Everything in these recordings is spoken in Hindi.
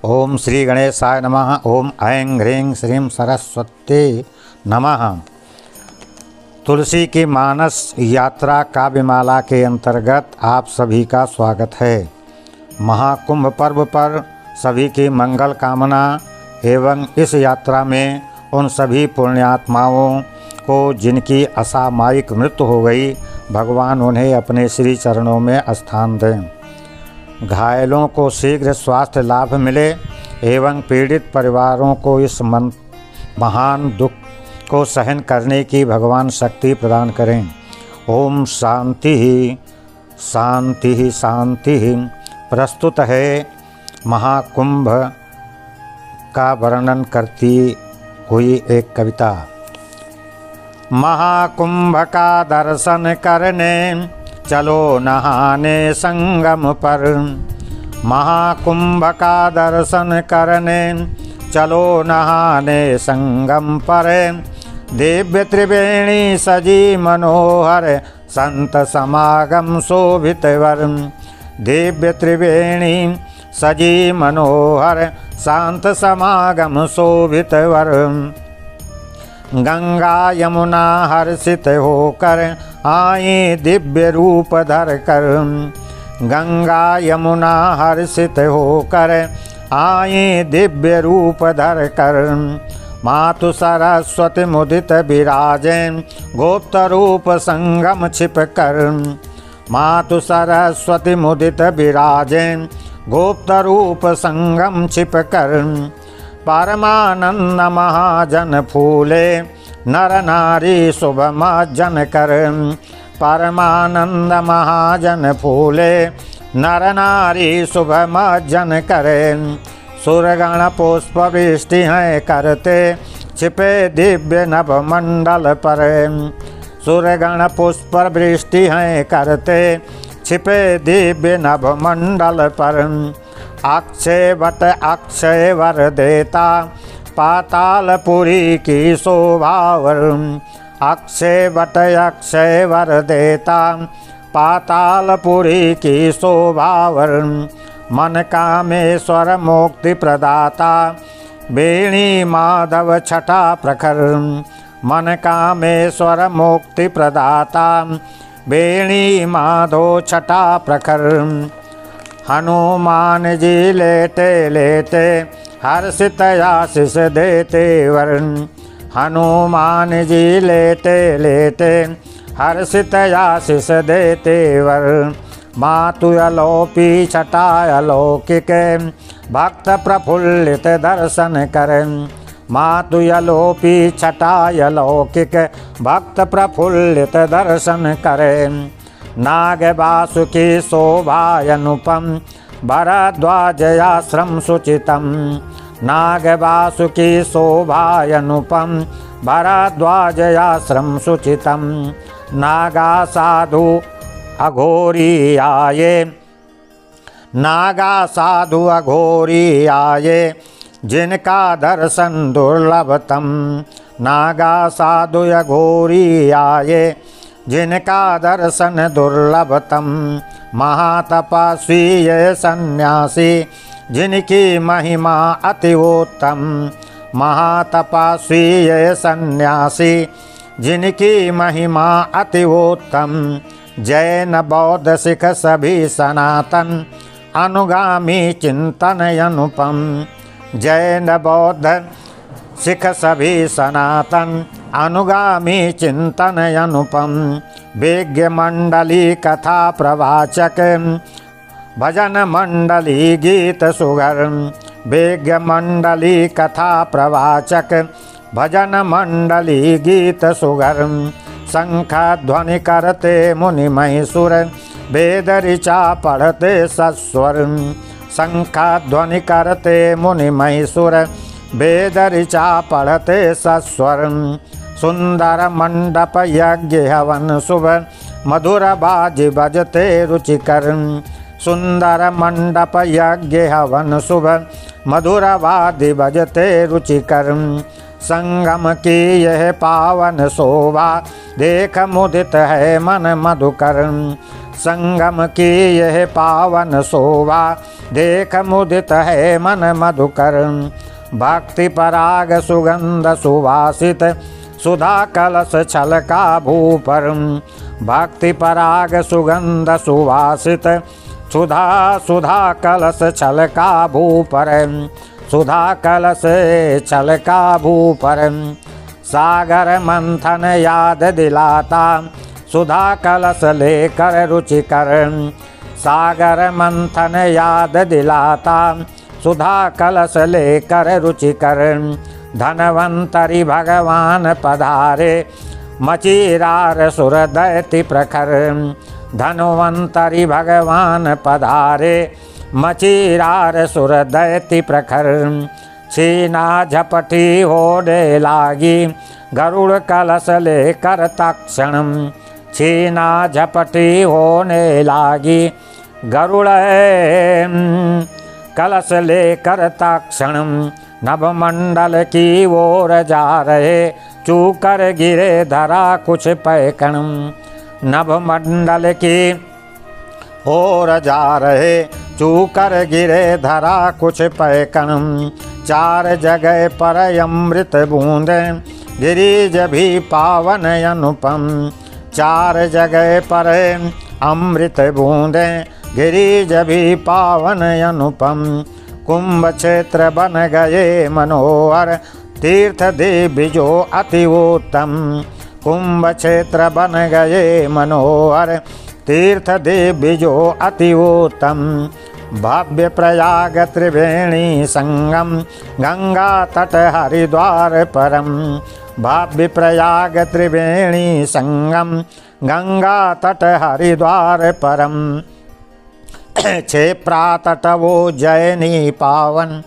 ओम श्री गणेशाय नमः। ओम ऐं ह्रीं श्रीं सरस्वती नमः। तुलसी की मानस यात्रा काव्यमाला के अंतर्गत आप सभी का स्वागत है। महाकुंभ पर्व पर सभी की मंगल कामना एवं इस यात्रा में उन सभी पुण्यात्माओं को जिनकी असामयिक मृत्यु हो गई, भगवान उन्हें अपने श्री चरणों में स्थान दें। घायलों को शीघ्र स्वास्थ्य लाभ मिले एवं पीड़ित परिवारों को इस महान दुख को सहन करने की भगवान शक्ति प्रदान करें। ओम शांति शांति शांति। प्रस्तुत है महाकुंभ का वर्णन करती हुई एक कविता। महाकुंभ का दर्शन करने चलो नहाने संगम पर। महाकुंभ का दर्शन करने चलो नहाने संगम पर। दिव्य त्रिवेणी सजी मनोहर संत समागम शोभित वर। दिव्य त्रिवेणी सजी मनोहर संत समागम शोभित वर। गंगा यमुना हर्षित होकर आई दिव्य रूप धर कर। गंगा यमुना हर्षित होकर आई दिव्य रूप धर कर। मातु सरस्वती मुदित विराजें गुप्त रूप संगम छिप कर। मातु सरस्वती मुदित विराजें गुप्त रूप संगम छिप कर। परमानंद महाजन फूले नर नारी शुभ मज्जन कर। परमानंद महाजन फूले नर नारी शुभ मज्जन करे। सुरगण पुष्प वृष्टि हैं करते छिपे दिव्य नभ मंडल पर। सुरगण पुष्प वृष्टि हैं करते छिपे दिव्य नभ मंडल पर। अक्षय वट अक्षय वर देता पातालपुरी की शोभावर। अक्षय वट अक्षय वर देता पातालपुरी की शोभावर। मन कामेश्वर मुक्ति प्रदाता बेणी माधव छठा प्रखर। मन कामेश्वर मुक्ति प्रदाता बेणी माधव छठा प्रखर। हनुमान जी लेते लेते हर्षित आशीष देते वरण। हनुमान जी लेते लेते हर्षित आशीष देते वर। मातु अलोपी छटा अलौकिक भक्त प्रफुल्लित दर्शन करें। मातु अलोपी छटा अलौकिक भक्त प्रफुल्लित दर्शन करें। नाग वासुकी शोभा अनुपम भरद्वाज आश्रम सुचितम। नाग वासुकी शोभा अनुपम भरद्वाज आश्रम सुचितम। नागा साधु अघोरी आये। नागा साधु अघोरी आये जिनका दर्शन दुर्लभतम। नागा साधु अघोरी आये जिनका दर्शन दुर्लभतम। महातपस्वी ये सन्यासी जिनकी महिमा अति उत्तम। महातपस्वी ये सन्यासी जिनकी महिमा अति उत्तम। जैन बौद्ध सिख सभी सनातन अनुगामी चिंतन अनुपम। जैन बौद्ध सिख सभी सनातन अनुगामी चिंतन अनुपम। विज्ञ मंडली कथा प्रवाचक भजन मंडली गीत सुगर। विज्ञ मंडली कथा प्रवाचक भजन मंडली गीत सुगर। शंख ध्वनि करते मुनि महिषुर वेद ऋचा पढ़ते सस्वर। शंख ध्वनि करते मुनि महिषुर वेद ऋचा पढ़ते सस्वर। सुंदर मंडप यज्ञ हवन शुभ मधुर बाज बजते रुचिकर। सुंदर मंडप यज्ञ हवन शुभ मधुर वाद्य बजते रुचिकर। संगम की यह पावन शोभा देख मुदित है मन मधुकर। संगम की यह पावन शोभा देख मुदित है मन मधुकर। भक्ति पराग सुगंध सुवासित सुधा कलश छलका भूपर। भक्ति पराग सुगंध सुवासित सुधा कलश छलका भूपर। सुधा कलश छलका भूपर। सागर मंथन याद दिलाता सुधा कलश लेकर रुचिकर। सागर मंथन याद दिलाता सुधा कलश लेकर रुचिकर। धनवंतरी भगवान पधारे मचीरार सुर दैति प्रखर। धनवंतरी भगवान पधारे मचीरार सुर दैति प्रखर। छीना झपटी होने लागी गरुड़ कलश लेकर तक्षणम। छीना झपटी होने लागी गरुड़ कलश लेकर तक्षणम। नभमंडल की ओर जा रहे चूकर गिरे धरा कुछ पैकणम। नभमंडल की ओर जा रहे चूकर गिरे धरा कुछ पैकणम। चार जगह पर अमृत बूंदे गिरिज भी पावन अनुपम। चार जगह पर अमृत बूंदे गिरिज भी पावन अनुपम। कुंभ क्षेत्र बन गए मनोहर तीर्थ देवी जो अति उत्तम। कुंभ क्षेत्र बन गए मनोहर तीर्थ देवी जो अति उत्तम। भव्य प्रयाग त्रिवेणी संगम गंगा तट हरिद्वार परम। भव्य प्रयाग त्रिवेणी संगम गंगा तट हरिद्वार परम। क्षेप्रा तट वो जयनी पावन।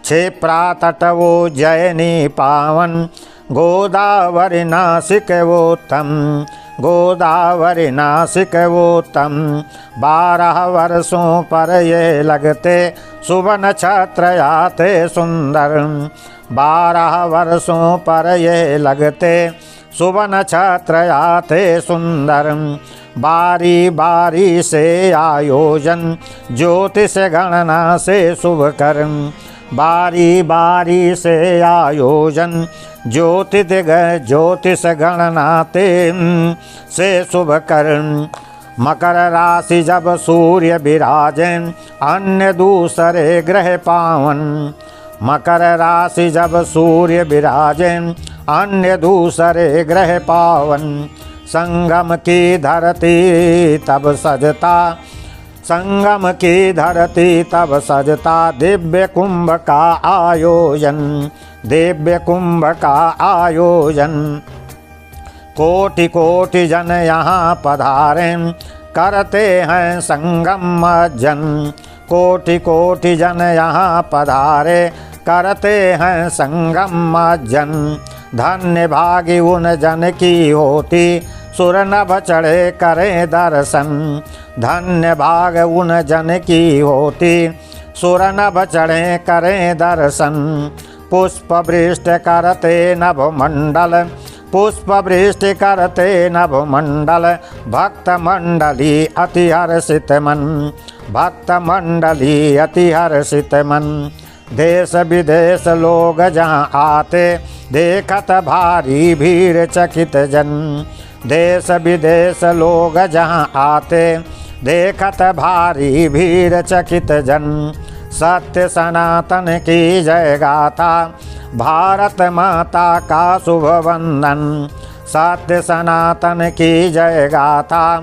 क्षेप्रा तट वो जयनी पावन। गोदावरी नासिक वोत्तम। गोदावरी नासिक वोत्तम। 12 वर्षों पर ये लगते शुभ नक्षत्र आते सुंदर। 12 वर्षों पर ये लगते शुभ नक्षत्र आते सुंदर। बारी बारी से आयोजन ज्योतिष गणना से शुभ कर्म। बारी बारी से आयोजन ज्योतिष गणनाते से शुभ कर्म। मकर राशि जब सूर्य विराजे अन्य दूसरे ग्रह पावन। मकर राशि जब सूर्य विराजे अन्य दूसरे ग्रह पावन। संगम की धरती तब सजता। संगम की धरती तब सजता दिव्य कुंभ का आयोजन। दिव्य कुंभ का आयोजन। कोटि कोटि जन यहाँ पधारे करते हैं संगम जन। कोटि कोटि जन यहाँ पधारे करते हैं संगम जन। धन्य भागी उन जन की होती सुर नभ चढ़े करें दर्शन। धन्य भाग उन जन की होती सुर नभ चढ़े करें दर्शन। पुष्प वृष्टि करते नभ मंडल। पुष्प वृष्टि करते नभ मंडल। भक्त मंडली अति हर्षित मन। भक्त मंडली अति हर्षित मन। देश विदेश लोग जहाँ आते देखत भारी भीड़ चकित जन। देश विदेश लोग जहाँ आते देखत भारी भीड़ चकित जन। सत्य सनातन की जय गाथा भारत माता का शुभ वंदन। सत्य सनातन की जय गाथा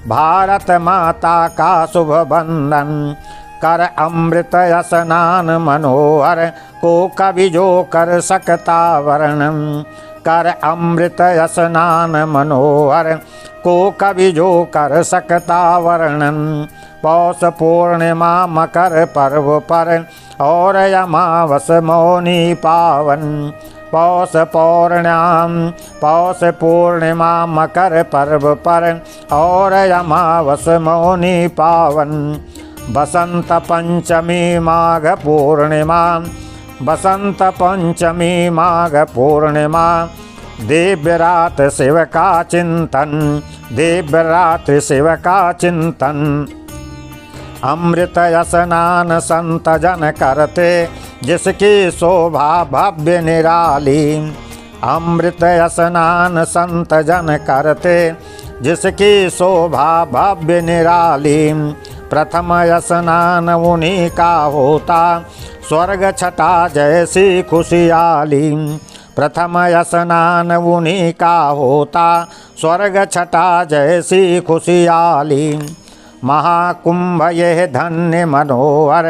भारत माता का शुभ वंदन। कर अमृत स्नान मनोहर को कवि जो कर सकता वर्णन। कर अमृत स्नान मनोहर को कवि जो कर सकता वर्णन। पौष पूर्णिमा मकर पर्व पर और अमावस मौनी पावन। पौष पूर्णिमा मकर पर्व पर और अमावस मौनी पावन। बसंत पंचमी माघ पूर्णिमा। बसंत पंचमी माघ पूर्णिमा दिव्य रात शिव का चिंतन, दिव्य रात शिव का चिंतन। अमृत स्नान संत जन करते, जिसकी शोभा भव्य निराली। अमृत स्नान संत जन करते, जिसकी शोभा भव्य निराली। प्रथम स्नान उन्हीं का होता, स्वर्ग छटा जैसी खुशहाली। प्रथम स्नान उन्हीं का होता, स्वर्ग छटा जैसी खुशहाली। महाकुंभ यह धन्य मनोहर,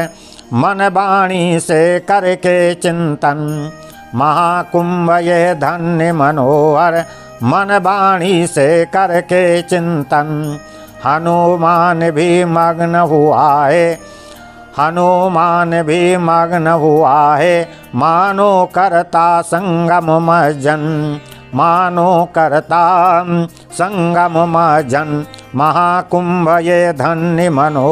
मन वाणी से करके चिंतन। महाकुंभ यह धन्य मनोहर, मन वाणी से करके चिंतन। हनुमान भी मग्न हुआ है, हनुमान भी मग्न हुआ है, मानो करता संगम मज्जन, मानो करता संगम मज्जन। महाकुंभ ये धन्य मनो